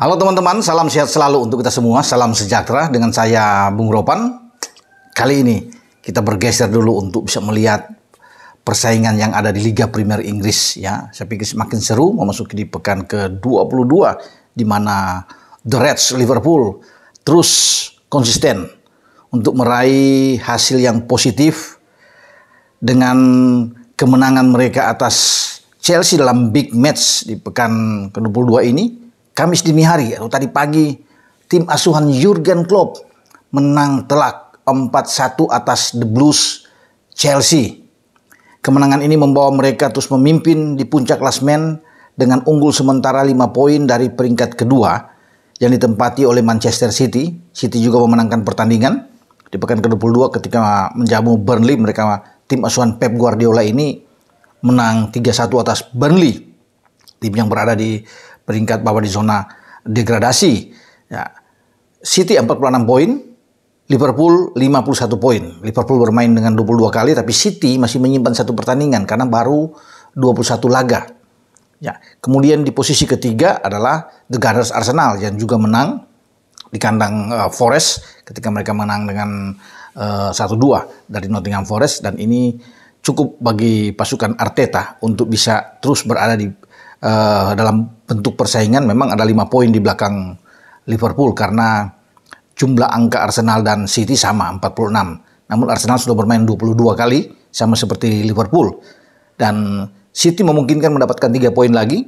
Halo teman-teman, salam sehat selalu untuk kita semua, salam sejahtera dengan saya Bung Ropan. Kali ini kita bergeser dulu untuk bisa melihat persaingan yang ada di Liga Premier Inggris ya. Saya pikir semakin seru memasuki di pekan ke-22 di mana The Reds Liverpool terus konsisten untuk meraih hasil yang positif dengan kemenangan mereka atas Chelsea dalam big match di pekan ke-22 ini. Kamis dini hari atau tadi pagi, tim asuhan Jurgen Klopp menang telak 4-1 atas The Blues Chelsea. Kemenangan ini membawa mereka terus memimpin di puncak klasemen dengan unggul sementara 5 poin dari peringkat kedua yang ditempati oleh Manchester City. City juga memenangkan pertandingan di pekan ke-22 ketika menjamu Burnley. Tim asuhan Pep Guardiola ini menang 3-1 atas Burnley, tim yang berada di peringkat bawah di zona degradasi. Ya. City 46 poin, Liverpool 51 poin. Liverpool bermain dengan 22 kali, tapi City masih menyimpan satu pertandingan karena baru 21 laga. Ya. Kemudian di posisi ketiga adalah The Gunners Arsenal yang juga menang di kandang Forest ketika mereka menang dengan 1-2 dari Nottingham Forest, dan ini cukup bagi pasukan Arteta untuk bisa terus berada di dalam bentuk persaingan. Memang ada 5 poin di belakang Liverpool karena jumlah angka Arsenal dan City sama 46. Namun Arsenal sudah bermain 22 kali sama seperti Liverpool, dan City memungkinkan mendapatkan 3 poin lagi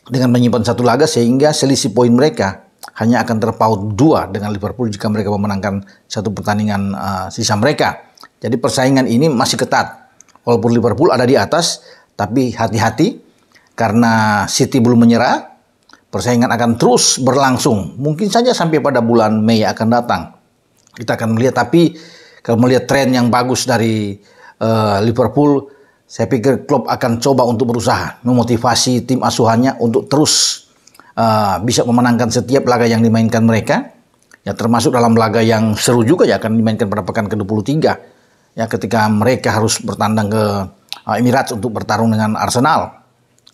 dengan menyimpan satu laga, sehingga selisih poin mereka hanya akan terpaut 2 dengan Liverpool jika mereka memenangkan satu pertandingan sisa mereka. Jadi persaingan ini masih ketat. Walaupun Liverpool ada di atas, tapi hati-hati karena City belum menyerah. Persaingan akan terus berlangsung. Mungkin saja sampai pada bulan Mei akan datang. Kita akan melihat, tapi kalau melihat tren yang bagus dari Liverpool, saya pikir Klopp akan coba untuk berusaha memotivasi tim asuhannya untuk terus bisa memenangkan setiap laga yang dimainkan mereka. Ya, termasuk dalam laga yang seru juga ya akan dimainkan pada pekan ke-23. Ya, ketika mereka harus bertandang ke Emirates untuk bertarung dengan Arsenal.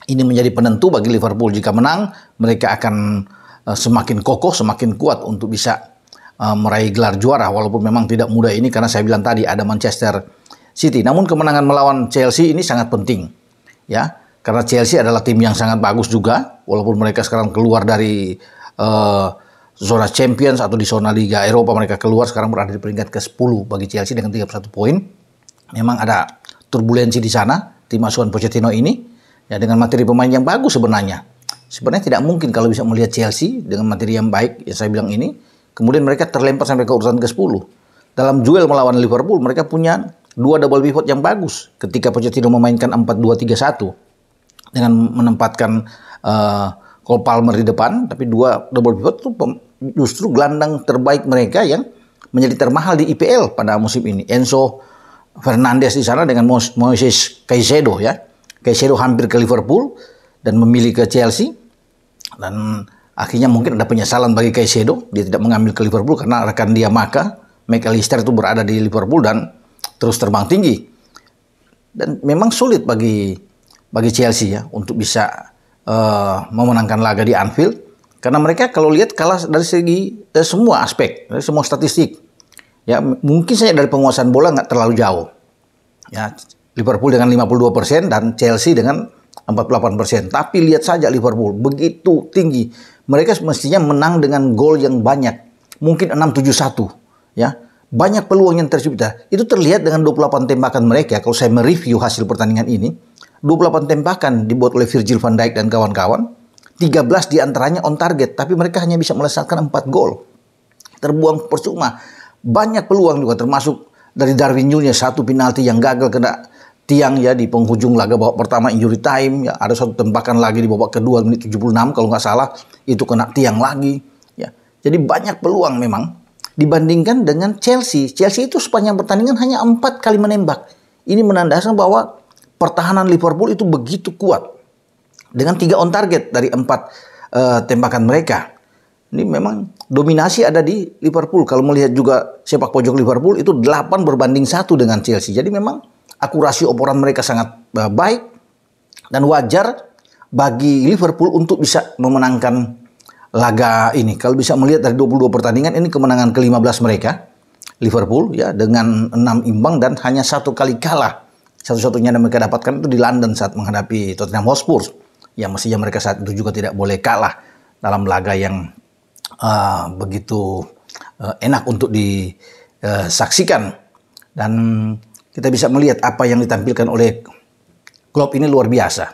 Ini menjadi penentu bagi Liverpool. Jika menang, mereka akan semakin kokoh, semakin kuat untuk bisa meraih gelar juara. Walaupun memang tidak mudah ini karena saya bilang tadi ada Manchester City. Namun kemenangan melawan Chelsea ini sangat penting. Ya, karena Chelsea adalah tim yang sangat bagus juga. Walaupun mereka sekarang keluar dari zona Champions atau di zona Liga Eropa, mereka keluar sekarang berada di peringkat ke-10 bagi Chelsea dengan 31 poin. Memang ada turbulensi di sana tim asuhan Pochettino ini. Ya, dengan materi pemain yang bagus sebenarnya. Sebenarnya tidak mungkin kalau bisa melihat Chelsea dengan materi yang baik, ya saya bilang ini, kemudian mereka terlempar sampai ke urutan ke-10. Dalam duel melawan Liverpool, mereka punya 2 double pivot yang bagus. Ketika Pochettino memainkan 4-2-3-1 dengan menempatkan Cole Palmer di depan, tapi 2 double pivot itu justru gelandang terbaik mereka yang menjadi termahal di IPL pada musim ini. Enzo Fernandez di sana dengan Moises Caicedo ya. Caicedo hampir ke Liverpool dan memilih ke Chelsea, dan akhirnya mungkin ada penyesalan bagi Caicedo, dia tidak mengambil ke Liverpool karena rekan dia McAllister itu berada di Liverpool dan terus terbang tinggi. Dan memang sulit bagi Chelsea ya untuk bisa memenangkan laga di Anfield karena mereka kalau lihat kalah dari segi semua aspek, dari semua statistik. Ya, mungkin saja dari penguasaan bola nggak terlalu jauh. Ya, Liverpool dengan 52% dan Chelsea dengan 48%. Tapi lihat saja Liverpool begitu tinggi. Mereka mestinya menang dengan gol yang banyak. Mungkin 6-7-1 ya. Banyak peluang yang tercipta. Itu terlihat dengan 28 tembakan mereka. Kalau saya mereview hasil pertandingan ini, 28 tembakan dibuat oleh Virgil van Dijk dan kawan-kawan. 13 diantaranya on target, tapi mereka hanya bisa melesatkan 4 gol. Terbuang percuma. Banyak peluang juga, termasuk dari Darwin Núñez, satu penalti yang gagal kena tiang ya di penghujung laga babak pertama injury time ya, ada satu tembakan lagi di babak kedua menit 76 kalau nggak salah itu kena tiang lagi ya. Jadi banyak peluang memang dibandingkan dengan Chelsea. Chelsea itu sepanjang pertandingan hanya 4 kali menembak. Ini menandakan bahwa pertahanan Liverpool itu begitu kuat dengan 3 on target dari 4 tembakan mereka. Ini memang dominasi ada di Liverpool. Kalau melihat juga sepak pojok Liverpool itu 8 berbanding 1 dengan Chelsea. Jadi memang akurasi operan mereka sangat baik dan wajar bagi Liverpool untuk bisa memenangkan laga ini. Kalau bisa melihat dari 22 pertandingan, ini kemenangan ke-15 mereka, Liverpool ya, dengan 6 imbang dan hanya 1 kali kalah. Satu-satunya yang mereka dapatkan itu di London saat menghadapi Tottenham Hotspur. Ya mestinya mereka saat itu juga tidak boleh kalah dalam laga yang begitu enak untuk disaksikan. Dan kita bisa melihat apa yang ditampilkan oleh Klopp ini luar biasa.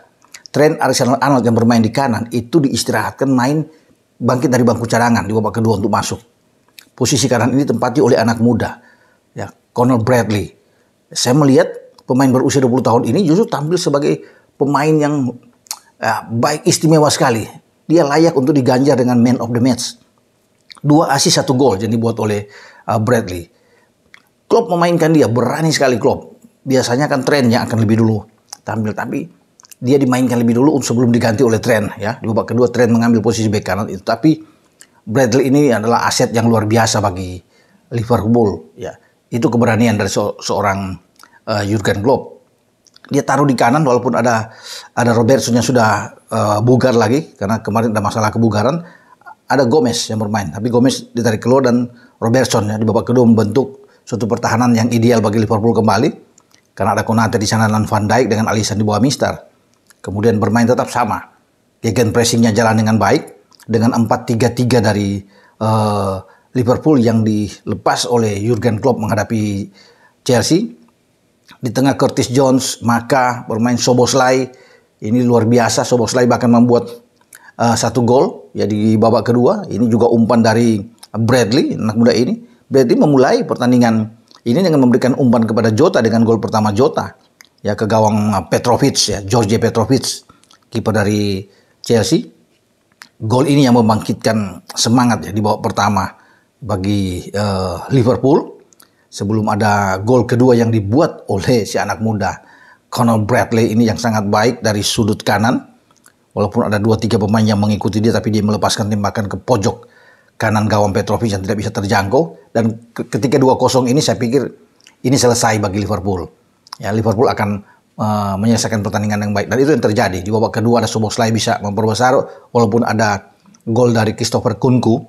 Trent Alexander-Arnold yang bermain di kanan itu diistirahatkan main bangkit dari bangku cadangan di babak kedua untuk masuk. Posisi kanan ini ditempati oleh anak muda, ya, Conor Bradley. Saya melihat pemain berusia 20 tahun ini justru tampil sebagai pemain yang baik, istimewa sekali. Dia layak untuk diganjar dengan Man of the Match. 2 assist 1 gol yang dibuat oleh Bradley. Klopp memainkan dia, berani sekali Klopp. Biasanya kan Trent yang akan lebih dulu tampil, tapi dia dimainkan lebih dulu sebelum diganti oleh Trent, ya. Di babak kedua Trent mengambil posisi bek kanan itu, tapi Bradley ini adalah aset yang luar biasa bagi Liverpool, ya. Itu keberanian dari seorang Jurgen Klopp. Dia taruh di kanan walaupun ada Robertson yang sudah bugar lagi karena kemarin ada masalah kebugaran. Ada Gomez yang bermain, tapi Gomez ditarik keluar dan Robertson ya di babak kedua membentuk suatu pertahanan yang ideal bagi Liverpool kembali karena ada Konate di sana dan Van Dijk dengan Alisson di bawah Mister. Kemudian bermain tetap sama. Gegen pressingnya jalan dengan baik dengan 4-3-3 dari Liverpool yang dilepas oleh Jurgen Klopp menghadapi Chelsea. Di tengah Curtis Jones, maka bermain Szoboszlai. Ini luar biasa. Szoboszlai bahkan membuat 1 gol ya di babak kedua. Ini juga umpan dari Bradley, anak muda ini. Bradley memulai pertandingan ini dengan memberikan umpan kepada Jota dengan gol pertama Jota. Ya, ke gawang Petrovic, ya, George Petrovic, kiper dari Chelsea. Gol ini yang membangkitkan semangat ya di babak pertama bagi Liverpool. Sebelum ada gol kedua yang dibuat oleh si anak muda Conor Bradley ini yang sangat baik dari sudut kanan. Walaupun ada 2-3 pemain yang mengikuti dia, tapi dia melepaskan tembakan ke pojok kanan gawang Petrovic yang tidak bisa terjangkau. Dan ketika 2-0 ini saya pikir ini selesai bagi Liverpool. Ya, Liverpool akan menyelesaikan pertandingan yang baik. Dan itu yang terjadi. Di babak kedua ada Szoboszlai bisa memperbesar walaupun ada gol dari Christopher Nkunku.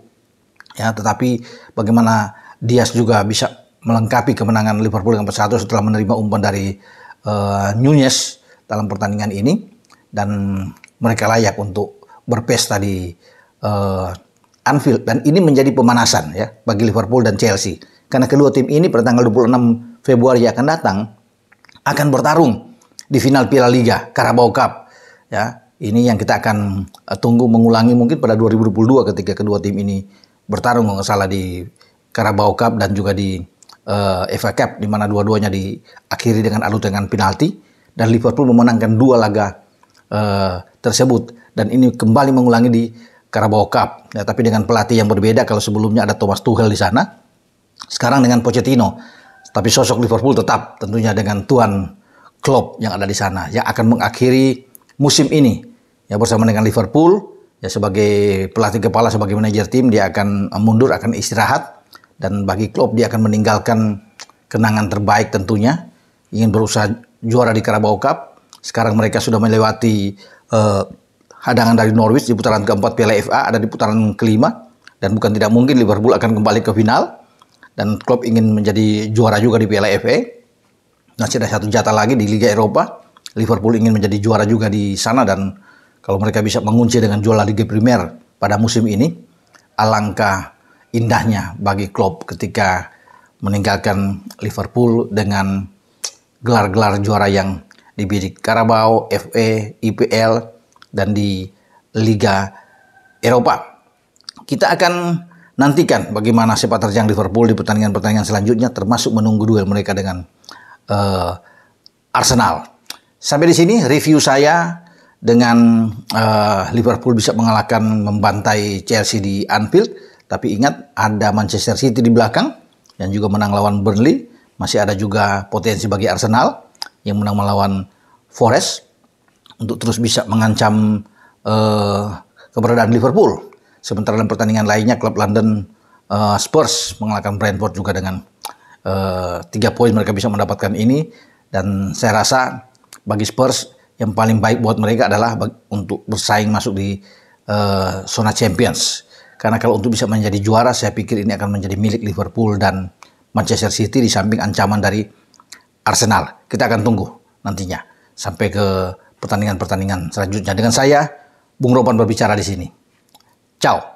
Ya, tetapi bagaimana Diaz juga bisa melengkapi kemenangan Liverpool dengan 1-1 setelah menerima umpan dari Nunez dalam pertandingan ini. Dan mereka layak untuk berpesta di Anfield. Dan ini menjadi pemanasan ya bagi Liverpool dan Chelsea. Karena kedua tim ini pada tanggal 26 Februari akan datang akan bertarung di final Piala Liga Carabao Cup. Ya, ini yang kita akan tunggu mengulangi mungkin pada 2022 ketika kedua tim ini bertarung kalau nggak salah di Carabao Cup dan juga di FA Cup, di mana dua-duanya diakhiri dengan adu tendangan penalti dan Liverpool memenangkan 2 laga tersebut dan ini kembali mengulangi di Carabao Cup. Ya, tapi dengan pelatih yang berbeda. Kalau sebelumnya ada Thomas Tuchel di sana, sekarang dengan Pochettino. Tapi sosok Liverpool tetap tentunya dengan Tuan Klopp yang ada di sana yang akan mengakhiri musim ini ya bersama dengan Liverpool ya sebagai pelatih kepala, sebagai manajer tim. Dia akan mundur, akan istirahat, dan bagi Klopp dia akan meninggalkan kenangan terbaik tentunya, ingin berusaha juara di Carabao Cup. Sekarang mereka sudah melewati hadangan dari Norwich di putaran keempat Piala FA, ada di putaran kelima, dan bukan tidak mungkin Liverpool akan kembali ke final. Dan Klopp ingin menjadi juara juga di Piala FA. Masih ada 1 jatah lagi di Liga Eropa. Liverpool ingin menjadi juara juga di sana. Dan kalau mereka bisa mengunci dengan juara Liga Premier pada musim ini, alangkah indahnya bagi Klopp ketika meninggalkan Liverpool dengan gelar-gelar juara yang dibidik Carabao, FA, IPL, dan di Liga Eropa. Kita akan nantikan bagaimana sepak terjang Liverpool di pertandingan-pertandingan selanjutnya, termasuk menunggu duel mereka dengan Arsenal. Sampai di sini review saya dengan Liverpool bisa membantai Chelsea di Anfield. Tapi ingat, ada Manchester City di belakang yang juga menang lawan Burnley. Masih ada juga potensi bagi Arsenal yang menang melawan Forest untuk terus bisa mengancam keberadaan Liverpool. Sementara dalam pertandingan lainnya, klub London Spurs mengalahkan Brentford juga dengan 3 poin mereka bisa mendapatkan ini. Dan saya rasa bagi Spurs yang paling baik buat mereka adalah untuk bersaing masuk di zona Champions. Karena kalau untuk bisa menjadi juara, saya pikir ini akan menjadi milik Liverpool dan Manchester City di samping ancaman dari Arsenal. Kita akan tunggu nantinya sampai ke pertandingan-pertandingan selanjutnya. Dengan saya, Bung Ropan berbicara di sini. Ciao.